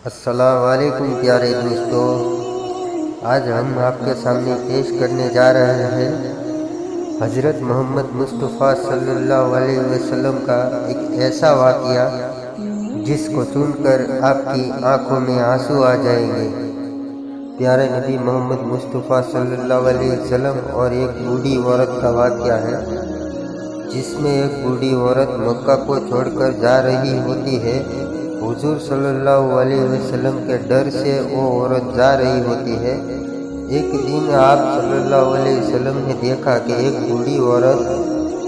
السلام علیکم پیارے دوستوں، آج ہم آپ کے سامنے پیش کرنے جا رہے ہیں حضرت محمد مصطفیٰ صلی اللہ علیہ وسلم کا ایک ایسا واقعہ جس کو سن کر آپ کی آنکھوں میں آنسو آ جائیں گے۔ پیارے نبی محمد مصطفیٰ صلی اللہ علیہ وسلم اور ایک بوڑھی عورت کا واقعہ ہے، جس میں ایک بوڑھی عورت مکہ کو چھوڑ کر جا رہی ہوتی ہے۔ حضور صلی اللہ علیہ وسلم کے ڈر سے وہ عورت جا رہی ہوتی ہے۔ ایک دن آپ صلی اللہ علیہ وسلم نے دیکھا کہ ایک بوڑھی عورت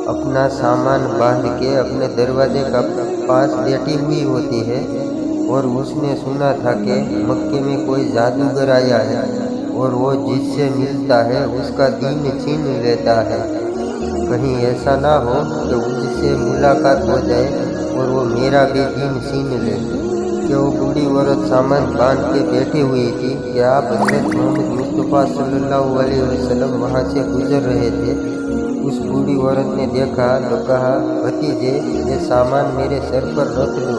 اپنا سامان باندھ کے اپنے دروازے کا پاس بیٹھی ہوئی ہوتی ہے، اور اس نے سنا تھا کہ مکے میں کوئی جادوگر آیا ہے اور وہ جس سے ملتا ہے اس کا دین چھین لیتا ہے۔ کہیں ایسا نہ ہو کہ مجھ سے ملاقات ہو جائے اور وہ میرا بھی دین چھین لے۔ کہ وہ بوڑھی عورت سامان باندھ کے بیٹھی ہوئی تھی کہ آپ حضرت محمد مصطفیٰ صلی اللہ علیہ وسلم وہاں سے گزر رہے تھے۔ اس بوڑھی عورت نے دیکھا تو کہا، بھتیجے یہ سامان میرے سر پر رکھ دو۔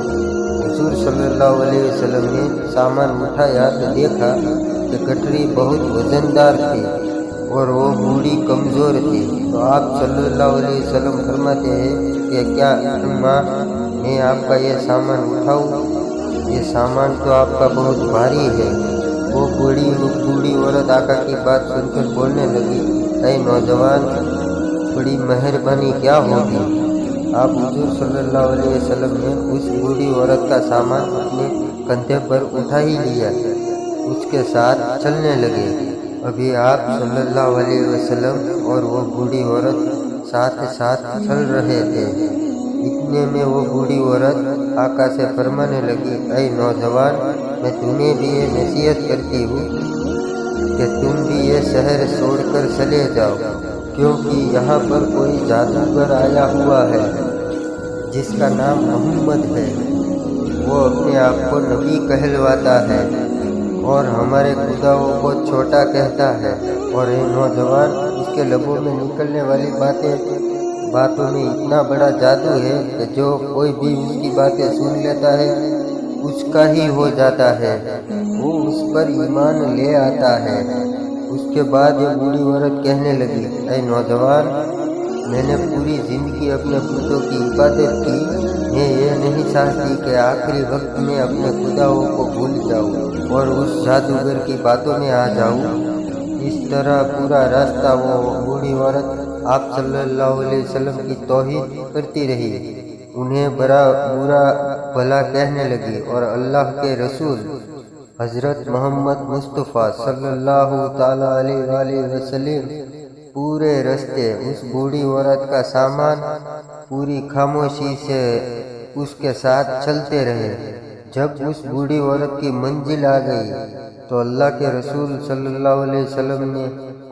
حضور صلی اللہ علیہ وسلم نے سامان اٹھایا تو دیکھا کہ گٹری بہت وزندار تھی اور وہ بوڑھی کمزور تھی۔ تو آپ صلی اللہ علیہ وسلم فرماتے ہیں کہ کیا ماں میں آپ کا یہ سامان اٹھاؤں؟ یہ سامان تو آپ کا بہت بھاری ہے۔ وہ بوڑھی عورت آقا کی بات سن کر بولنے لگی، اے نوجوان، بڑی مہربانی کیا ہوگی۔ آپ حضور صلی اللہ علیہ وسلم نے اس بوڑھی عورت کا سامان اپنے کندھے پر اٹھا ہی لیا، اس کے ساتھ چلنے لگے۔ ابھی آپ صلی اللہ علیہ وسلم اور وہ بوڑھی عورت ساتھ ساتھ چل رہے تھے، اتنے میں وہ بوڑھی عورت آقا سے فرمانے لگی، اے نوجوان، میں تمہیں بھی یہ نصیحت کرتی ہوں کہ تم بھی یہ شہر چھوڑ کر چلے جاؤ، کیونکہ یہاں پر کوئی جادوگر آیا ہوا ہے جس کا نام محمد ہے۔ وہ اپنے آپ کو نبی کہلواتا ہے اور ہمارے خداؤں کو چھوٹا کہتا ہے، اور اے نوجوان، اس کے لبوں میں نکلنے والی باتوں میں اتنا بڑا جادو ہے کہ جو کوئی بھی اس کی باتیں سن لیتا ہے اس کا ہی ہو جاتا ہے، وہ اس پر ایمان لے آتا ہے۔ اس کے بعد یہ بوڑھی عورت کہنے لگی، اے نوجوان، میں نے پوری زندگی اپنے بتوں کی عبادت کی، میں یہ نہیں چاہتی کہ آخری وقت میں اپنے خداؤں کو بھول جاؤں اور اس جادوگر کی باتوں میں آ جاؤں۔ اس طرح پورا راستہ وہ بوڑھی عورت آپ صلی اللہ علیہ وسلم کی توہین کرتی رہی، انہیں برا بھلا کہنے لگی، اور اللہ کے رسول حضرت محمد مصطفیٰ صلی اللہ تعالی علیہ وآلہ وسلم پورے راستے اس بوڑھی عورت کا سامان پوری خاموشی سے اس کے ساتھ چلتے رہے۔ جب اس بوڑھی عورت کی منزل آ گئی تو اللہ کے رسول صلی اللہ علیہ وسلم نے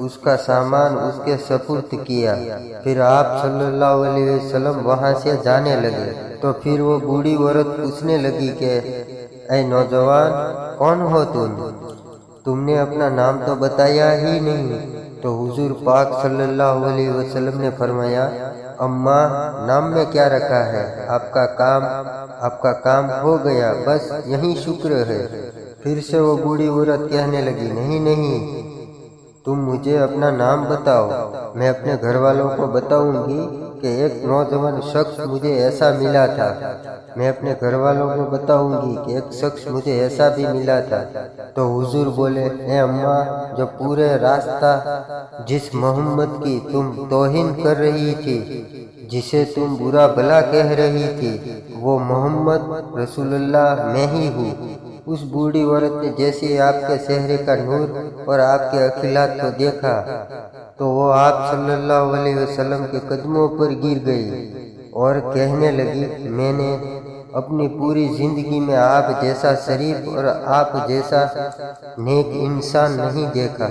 اس کا سامان اس کے سپرد کیا۔ پھر آپ صلی اللہ علیہ وسلم وہاں سے جانے لگے تو پھر وہ بوڑھی عورت پوچھنے لگی کہ اے نوجوان، کون ہو تم نے اپنا نام تو بتایا ہی نہیں۔ تو حضور پاک صلی اللہ علیہ وسلم نے فرمایا، اماں، نام میں کیا رکھا ہے، آپ کا کام ہو گیا، بس یہی شکر ہے۔ پھر سے وہ بوڑھی عورت کہنے لگی، نہیں، تم مجھے اپنا نام بتاؤ، میں اپنے گھر والوں کو بتاؤں گی کہ ایک نوجوان شخص مجھے ایسا ملا تھا، میں اپنے گھر والوں کو بتاؤں گی کہ ایک شخص مجھے ایسا بھی ملا تھا۔ تو حضور بولے، اے اماں، جو پورے راستہ جس محمد کی تم توہین کر رہی تھی، جسے تم برا بھلا کہہ رہی تھی، وہ محمد رسول اللہ میں ہی ہوں۔ اس بوڑھی عورت نے جیسے آپ کے چہرے کا نور اور آپ کے اخلاق کو دیکھا تو وہ آپ صلی اللہ علیہ وسلم کے قدموں پر گر گئی اور کہنے لگی، میں نے اپنی پوری زندگی میں آپ جیسا شریف اور آپ جیسا نیک انسان نہیں دیکھا۔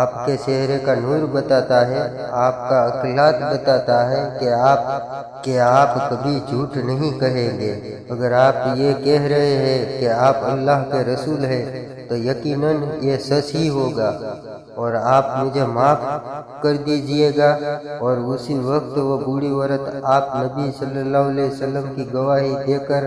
آپ کے چہرے کا نور بتاتا ہے، آپ کا اخلاق بتاتا ہے کہ آپ کبھی جھوٹ نہیں کہیں گے۔ اگر آپ یہ کہہ رہے ہیں کہ آپ اللہ کے رسول ہیں تو یقیناً یہ سچ ہی ہوگا، اور آپ مجھے معاف کر دیجئے گا۔ اور اسی وقت وہ بوڑھی عورت آپ نبی صلی اللہ علیہ وسلم کی گواہی دے کر